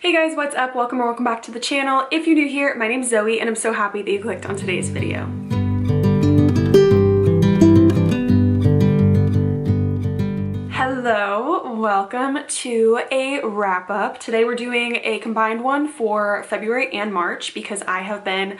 Hey guys, what's up? Welcome or welcome back to the channel. If you're new here, my name's Zoe and I'm so happy that you clicked on today's video. Hello, welcome to a wrap up. Today we're doing a combined one for February and March because I have been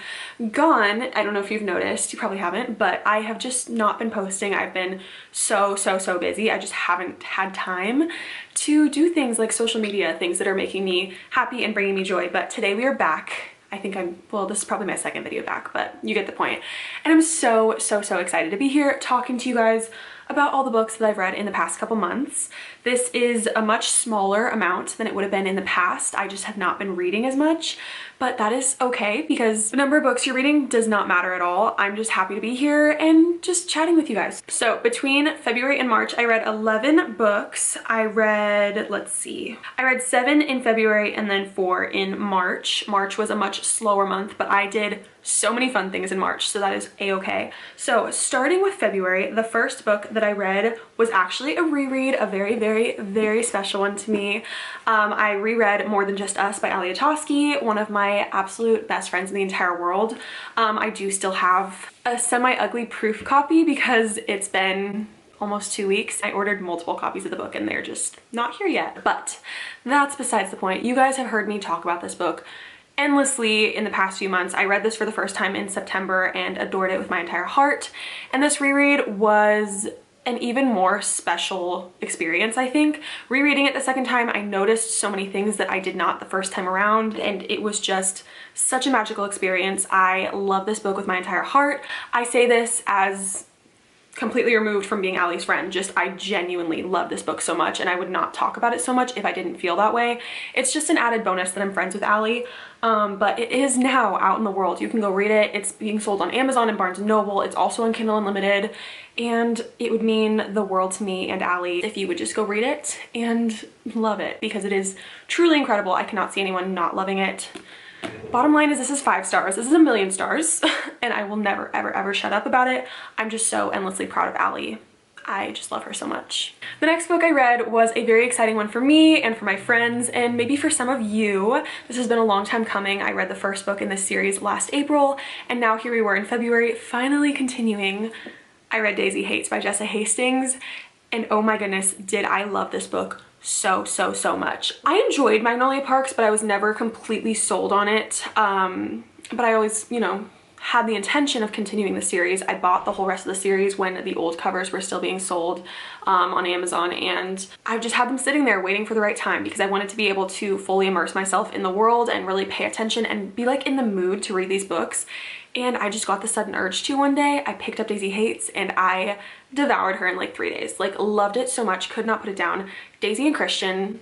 gone. I don't know if you've noticed, you probably haven't, but I have just not been posting. I've been so busy. I just haven't had time to do things like social media, things that are making me happy and bringing me joy. But today we are back. I think well, this is probably my second video back, but you get the point. And I'm so excited to be here talking to you guys about all the books that I've read in the past couple months. This is a much smaller amount than it would have been in the past. I just have not been reading as much, but that is okay because the number of books you're reading does not matter at all. I'm just happy to be here and just chatting with you guys. So between February and March, I read 11 books. I read 7 in February and then 4 in March. March was a much slower month, but I did so many fun things in March, so that is a-okay. So starting with February, the first book that I read was actually a reread, a very special one to me. I reread More Than Just Us by Ali Atosky, one of my absolute best friends in the entire world. I do still have a semi-ugly proof copy because it's been almost 2 weeks. I ordered multiple copies of the book and they're just not here yet, but that's besides the point. You guys have heard me talk about this book endlessly in the past few months. I read this for the first time in September and adored it with my entire heart. And this reread was an even more special experience, I think. Rereading it the second time, I noticed so many things that I did not the first time around, and it was just such a magical experience. I love this book with my entire heart. I say this as completely removed from being Ali's friend. Just I genuinely love this book so much and I would not talk about it so much if I didn't feel that way. It's just an added bonus that I'm friends with Ali. But it is now out in the world. You can go read it. It's being sold on Amazon and Barnes & Noble. It's also on Kindle Unlimited, and it would mean the world to me and Ali if you would just go read it and love it because it is truly incredible. I cannot see anyone not loving it. Bottom line is this is 5 stars. This is a million stars and I will never ever shut up about it. I'm just so endlessly proud of Ali. I just love her so much. The next book I read was a very exciting one for me and for my friends and maybe for some of you. This has been a long time coming. I read the first book in this series last April and now here we were in February finally continuing. I read Daisy Hates by Jessa Hastings and oh my goodness, did I love this book so much. I enjoyed Magnolia Parks, but I was never completely sold on it. But I always, had the intention of continuing the series. I bought the whole rest of the series when the old covers were still being sold on Amazon, and I've just had them sitting there waiting for the right time because I wanted to be able to fully immerse myself in the world and really pay attention and be like in the mood to read these books. And I just got the sudden urge to one day. I picked up Daisy Hates and I devoured her in like 3 days. Like loved it so much, could not put it down. Daisy and Christian,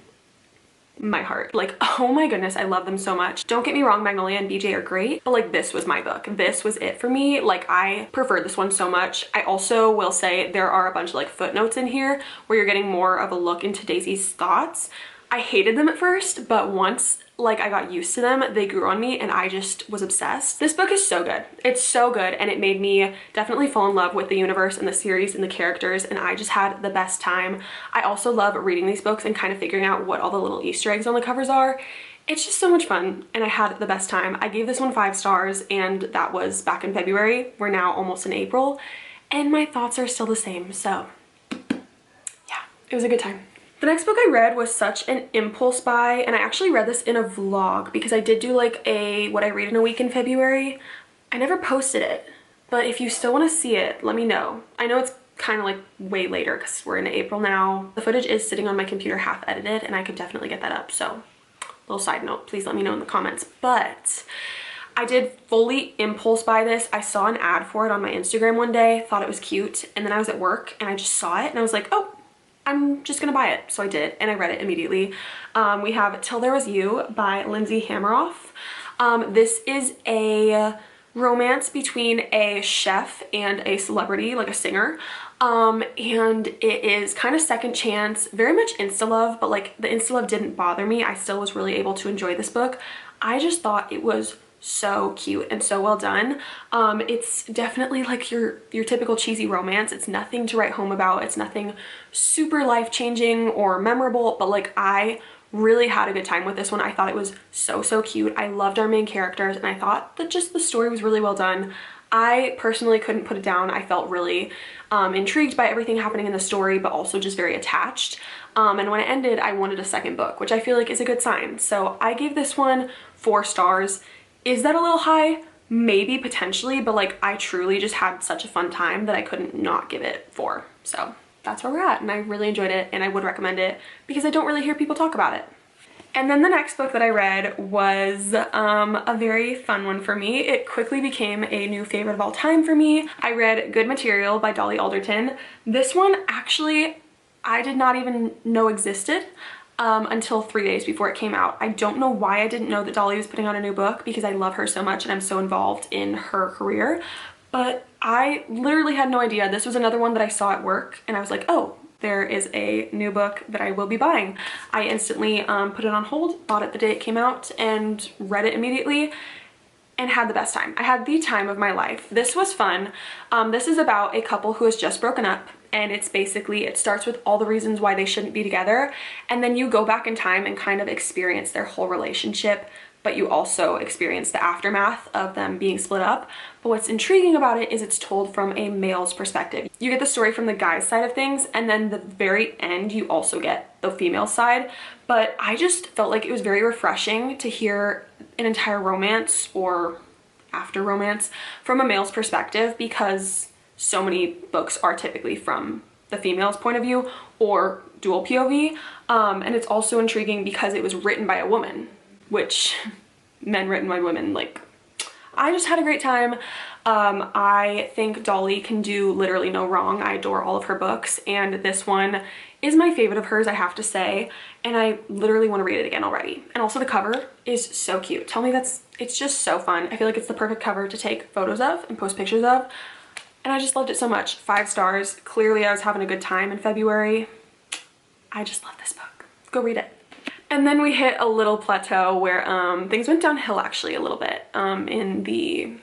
my heart. Like, oh my goodness, I love them so much. Don't get me wrong, Magnolia and BJ are great, but like this was my book. This was it for me. Like I preferred this one so much. I also will say there are a bunch of like footnotes in here where you're getting more of a look into Daisy's thoughts. I hated them at first, but once like I got used to them, they grew on me and I just was obsessed. This book is so good. It's so good and it made me definitely fall in love with the universe and the series and the characters and I just had the best time. I also love reading these books and kind of figuring out what all the little Easter eggs on the covers are. It's just so much fun and I had the best time. I gave this one 5 stars and that was back in February. We're now almost in April and my thoughts are still the same. So yeah, it was a good time. The next book I read was such an impulse buy, and I actually read this in a vlog because I did do like a what I read in a week in February. I never posted it, but if you still want to see it, let me know. I know it's kind of like way later because we're in April now. The footage is sitting on my computer half edited and I could definitely get that up, so little side note, please let me know in the comments. But I did fully impulse buy this. I saw an ad for it on my Instagram one day, thought it was cute, and then I was at work and I just saw it and I was like, oh, I'm just gonna buy it. So I did, and I read it immediately. We have Till There Was You by Lindsay Hameroff. This is a romance between a chef and a celebrity, like a singer. And it is kind of second chance, very much insta-love, but like the insta-love didn't bother me. I still was really able to enjoy this book. I just thought it was so cute and so well done. It's definitely like your typical cheesy romance. It's nothing to write home about. It's nothing super life-changing or memorable, but like I Really had a good time with this one. I thought it was so cute. I loved our main characters, and I thought that just the story was really well done. I personally couldn't put it down. I felt really intrigued by everything happening in the story, but also just very attached. And when it ended, I wanted a second book, which I feel like is a good sign. So I gave this one 4 stars. Is that a little high? Maybe, potentially, but like I truly just had such a fun time that I couldn't not give it 4. So that's where we're at, and I really enjoyed it, and I would recommend it because I don't really hear people talk about it. And then the next book that I read was a very fun one for me. It quickly became a new favorite of all time for me. I read Good Material by Dolly Alderton. This one actually I did not even know existed until 3 days before it came out. I don't know why I didn't know that Dolly was putting out a new book because I love her so much and I'm so involved in her career, but I literally had no idea. This was another one that I saw at work and I was like, oh, there is a new book that I will be buying. I instantly put it on hold, bought it the day it came out, and read it immediately and had the best time. I had the time of my life. This was fun. This is about a couple who has just broken up, and it's basically, it starts with all the reasons why they shouldn't be together, and then you go back in time and kind of experience their whole relationship, but you also experience the aftermath of them being split up. But what's intriguing about it is it's told from a male's perspective. You get the story from the guy's side of things, and then the very end you also get the female side. But I just felt like it was very refreshing to hear an entire romance or after romance from a male's perspective, because so many books are typically from the female's point of view or dual POV. And it's also intriguing because it was written by a woman, which men written by women, like, I just had a great time. I think Dolly can do literally no wrong. I adore all of her books, and this one is my favorite of hers, I have to say, and I literally want to read it again already. And also the cover is so cute. Tell me it's just so fun. I feel like it's the perfect cover to take photos of and post pictures of, and I just loved it so much. 5 stars. Clearly I was having a good time in February. I just love this book. Go read it. And then we hit a little plateau where things went downhill actually a little bit in the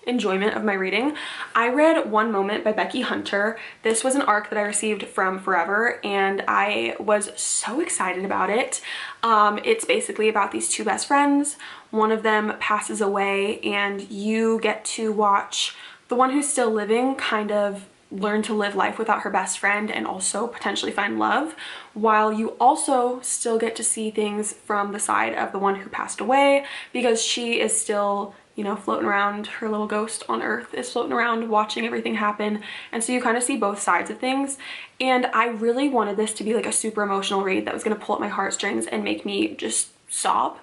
enjoyment of my reading. I read One Moment by Becky Hunter. This was an arc that I received from Forever, and I was so excited about it. It's basically about these 2 best friends. One of them passes away, and you get to watch the one who's still living kind of learn to live life without her best friend and also potentially find love, while you also still get to see things from the side of the one who passed away, because she is still, you know, floating around. Her little ghost on Earth is floating around watching everything happen, and so you kind of see both sides of things. And I really wanted this to be like a super emotional read that was going to pull at my heartstrings and make me just sob.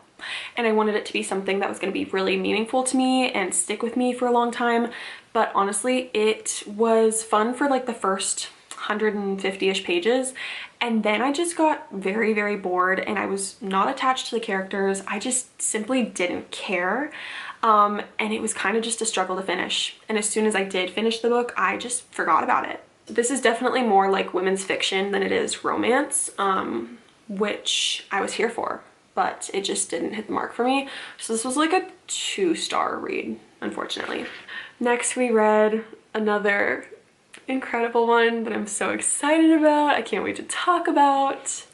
And I wanted it to be something that was going to be really meaningful to me and stick with me for a long time. But honestly, it was fun for like the first 150-ish pages, and then I just got very bored, and I was not attached to the characters. I just simply didn't care, and it was kind of just a struggle to finish. And as soon as I did finish the book, I just forgot about it. This is definitely more like women's fiction than it is romance, which I was here for, but it just didn't hit the mark for me. So this was like a 2-star read, unfortunately. Next we read another incredible one that I'm so excited about. I can't wait to talk about.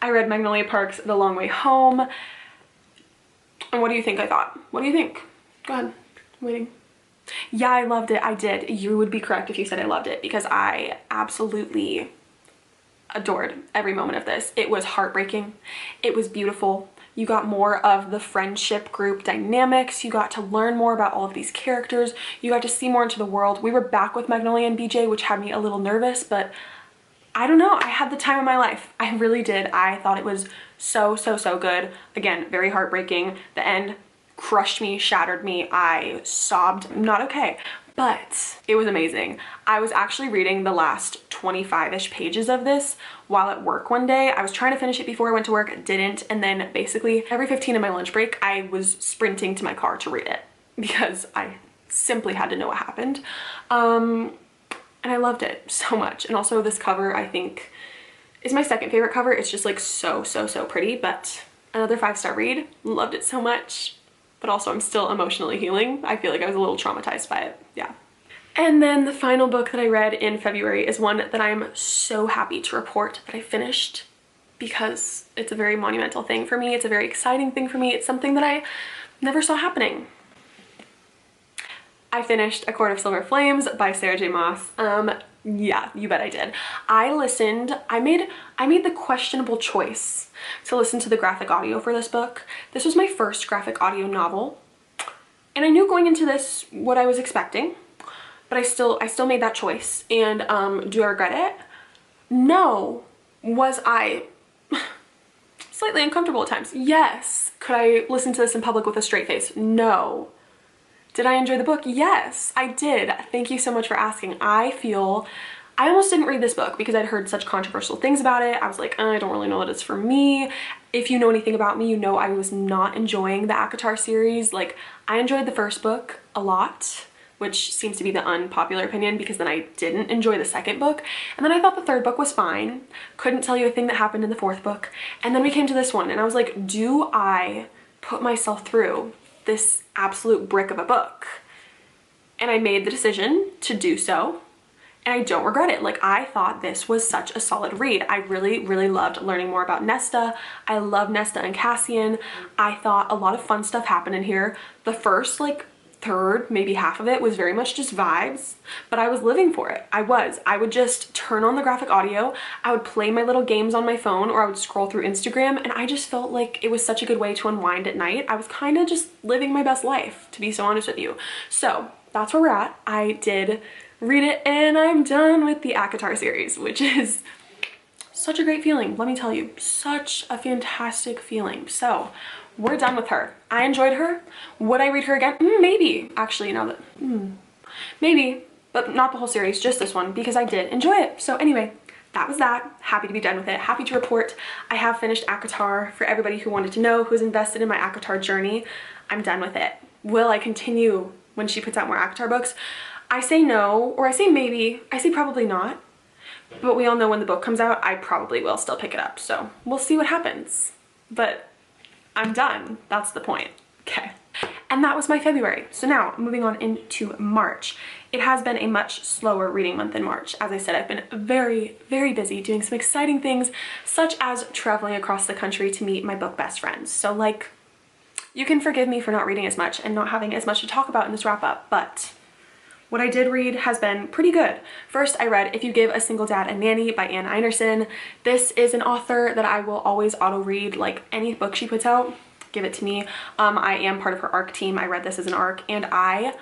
I read Magnolia Park's The Long Way Home. And what do you think I thought? What do you think? Go ahead, I'm waiting. Yeah, I loved it. I did. You would be correct if you said I loved it, because I absolutely adored every moment of this. It was heartbreaking. It was beautiful. You got more of the friendship group dynamics. You got to learn more about all of these characters. You got to see more into the world. We were back with Magnolia and BJ, which had me a little nervous, but I don't know. I had the time of my life. I really did. I thought it was so good. Again, very heartbreaking. The end crushed me, shattered me. I sobbed. Not okay. But it was amazing. I was actually reading the last 25-ish pages of this while at work one day. I was trying to finish it before I went to work, didn't, and then basically every 15 in my lunch break, I was sprinting to my car to read it because I simply had to know what happened. And I loved it so much. And also this cover, I think, is my second favorite cover. It's just like so pretty, but another 5-star read. Loved it so much. But also I'm still emotionally healing. I feel like I was a little traumatized by it, yeah. And then the final book that I read in February is one that I'm so happy to report that I finished, because it's a very monumental thing for me. It's a very exciting thing for me. It's something that I never saw happening. I finished A Court of Silver Flames by Sarah J. Maas. Yeah, you bet I did. I made the questionable choice to listen to the graphic audio for this book. This was my first graphic audio novel, and I knew going into this what I was expecting, but I still made that choice. And do I regret it? No. Was I slightly uncomfortable at times? Yes. Could I listen to this in public with a straight face? No. Did I enjoy the book? Yes, I did. Thank you so much for asking. I almost didn't read this book because I'd heard such controversial things about it. I was like, I don't really know that it's for me. If you know anything about me, you know I was not enjoying the ACOTAR series. Like, I enjoyed the first book a lot, which seems to be the unpopular opinion, because then I didn't enjoy the second book. And then I thought the third book was fine. Couldn't tell you a thing that happened in the fourth book. And then we came to this one and I was like, do I put myself through this absolute brick of a book? And I made the decision to do so, and I don't regret it. Like, I thought this was such a solid read. I really loved learning more about Nesta. I love Nesta and Cassian. I thought a lot of fun stuff happened in here. The first like third, maybe half of it was very much just vibes, but I was living for it. I would just turn on the graphic audio, I would play my little games on my phone, or I would scroll through Instagram, and I just felt like it was such a good way to unwind at night. I was kind of just living my best life, to be so honest with you. So that's where we're at. I did read it and I'm done with the ACOTAR series, which is such a great feeling. Let me tell you, such a fantastic feeling. So we're done with her. I enjoyed her. Would I read her again? Maybe. Actually, now that, maybe, but not the whole series, just this one, because I did enjoy it. So anyway, that was that. Happy to be done with it. Happy to report I have finished ACOTAR. For everybody who wanted to know, who's invested in my ACOTAR journey, I'm done with it. Will I continue when she puts out more ACOTAR books? I say no, or I say maybe. I say probably not. But we all know when the book comes out, I probably will still pick it up. So we'll see what happens. But I'm done. That's the point. Okay. And that was my February. So now moving on into March. It has been a much slower reading month in March. As I said, I've been very busy doing some exciting things, such as traveling across the country to meet my book best friends. So like, you can forgive me for not reading as much and not having as much to talk about in this wrap up, but what I did read has been pretty good. First, I read If You Give a Single Dad a Nanny by Anne Einerson. This is an author that I will always auto read. Like, any book she puts out, give it to me. I am part of her ARC team. I read this as an ARC and I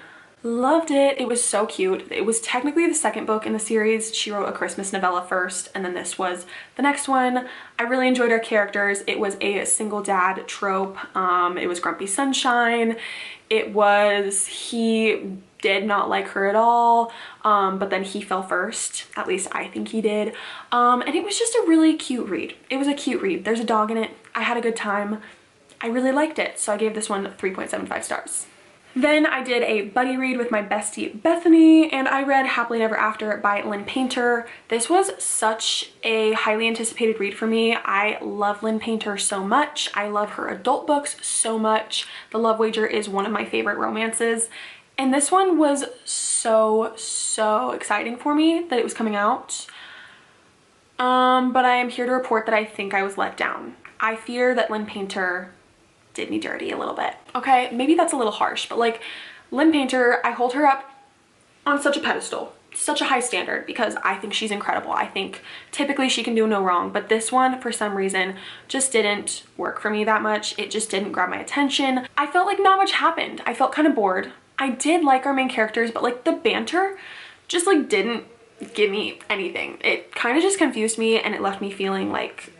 loved it. It was so cute. It was technically the second book in the series. She wrote a Christmas novella first, and then this was the next one. I really enjoyed her characters. It was a single dad trope. It was Grumpy Sunshine. He did not like her at all, but then he fell first. At least I think he did. And it was just a really cute read. It was a cute read. There's a dog in it. I had a good time. I really liked it. So I gave this one 3.75 stars. Then I did a buddy read with my bestie Bethany, and I read Happily Never After by Lynn Painter. This was such a highly anticipated read for me. I love Lynn Painter so much. I love her adult books so much. The Love Wager is one of my favorite romances. And this one was so exciting for me that it was coming out. But I am here to report that I think I was let down. I fear that Lynn Painter did me dirty a little bit. Okay, maybe that's a little harsh, but like, Lynn Painter, I hold her up on such a pedestal, such a high standard, because I think she's incredible. I think typically she can do no wrong, but this one, for some reason, just didn't work for me that much. It just didn't grab my attention. I felt like not much happened. I felt kind of bored. I did like our main characters, but like the banter just like didn't give me anything. It kind of just confused me, and it left me feeling like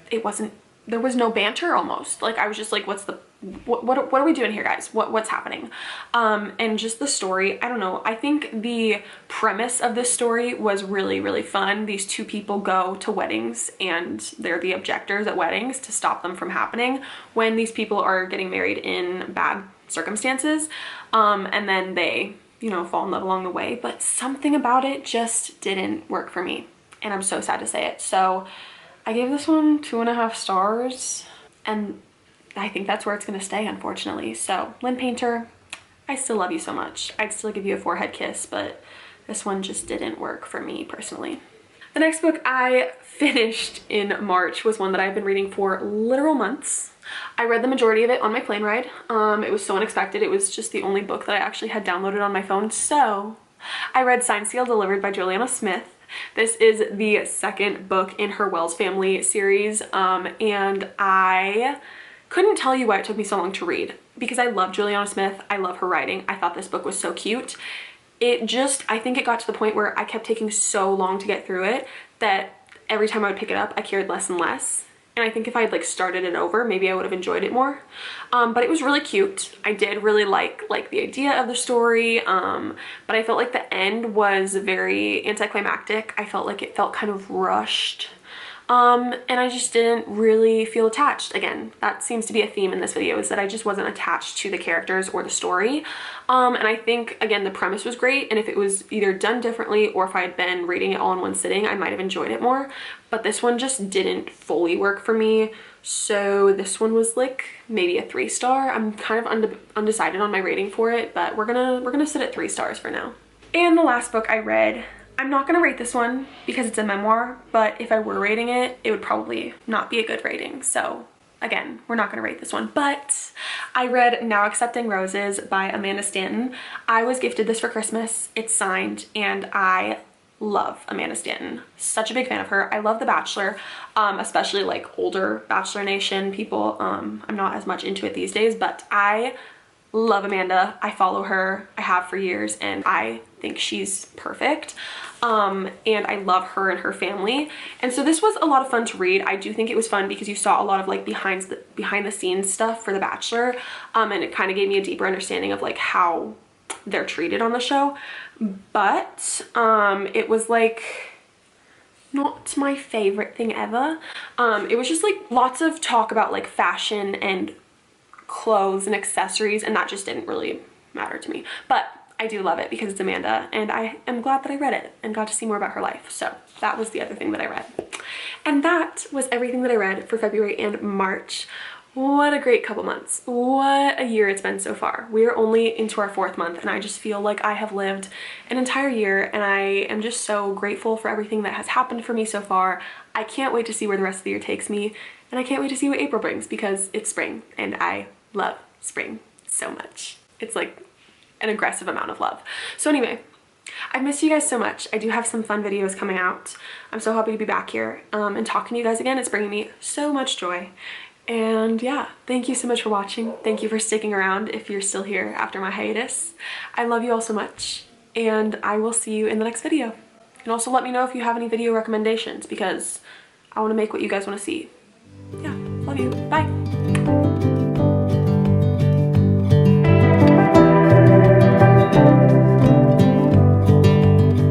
there was no banter almost. Like, I was just like, what are we doing here, guys? What's happening? And just the story, I don't know. I think the premise of this story was really fun. These two people go to weddings and they're the objectors at weddings to stop them from happening when these people are getting married in bad circumstances. And then they, fall in love along the way, but something about it just didn't work for me. And I'm so sad to say it. So I gave this one 2.5 stars, and I think that's where it's gonna stay, unfortunately. So Lynn Painter, I still love you so much. I'd still give you a forehead kiss, but this one just didn't work for me personally. The next book I finished in March was one that I've been reading for literal months. I read the majority of it on my plane ride. It was so unexpected. It was just the only book that I actually had downloaded on my phone. So I read Signed, Sealed, Delivered by Juliana Smith. This is the second book in her Wells Family series, and I couldn't tell you why it took me so long to read, because I love Juliana Smith. I love her writing. I thought this book was so cute. I think it got to the point where I kept taking so long to get through it that every time I would pick it up, I cared less and less. And I think if I had like started it over, maybe I would have enjoyed it more. But it was really cute. I did really like the idea of the story, but I felt like the end was very anticlimactic. I felt like it felt kind of rushed. And I just didn't really feel attached. Again, that seems to be a theme in this video, is that I just wasn't attached to the characters or the story. And I think, again, the premise was great, and if it was either done differently or if I had been reading it all in one sitting, I might have enjoyed it more. But this one just didn't fully work for me. So this one was like maybe a 3-star. I'm kind of undecided on my rating for it, but we're gonna sit at 3 stars for now. And the last book I read, I'm not gonna rate this one because it's a memoir, but if I were rating it, it would probably not be a good rating. So again, we're not gonna rate this one, but I read Now Accepting Roses by Amanda Stanton. I was gifted this for Christmas. It's signed, and I love Amanda Stanton. Such a big fan of her. I love The Bachelor, especially like older Bachelor Nation people. I'm not as much into it these days, but I love Amanda. I follow her. I have for years, and I think she's perfect. And I love her and her family. And so this was a lot of fun to read. I do think it was fun because you saw a lot of like behind the scenes stuff for The Bachelor. And it kind of gave me a deeper understanding of like how they're treated on the show. But it was like not my favorite thing ever. It was just like lots of talk about like fashion and clothes and accessories, and that just didn't really matter to me. But I do love it because it's Amanda, and I am glad that I read it and got to see more about her life. So that was the other thing that I read. And that was everything that I read for February and March. What a great couple months. What a year it's been so far. We are only into our 4th month, and I just feel like I have lived an entire year, and I am just so grateful for everything that has happened for me so far. I can't wait to see where the rest of the year takes me, and I can't wait to see what April brings, because it's spring, and I love spring so much. It's like an aggressive amount of love. So anyway, I've missed you guys so much. I do have some fun videos coming out. I'm so happy to be back here and talking to you guys again. It's bringing me so much joy. And yeah, thank you so much for watching. Thank you for sticking around if you're still here after my hiatus. I love you all so much, and I will see you in the next video. And also let me know if you have any video recommendations, because I want to make what you guys want to see. Yeah, love you. Bye.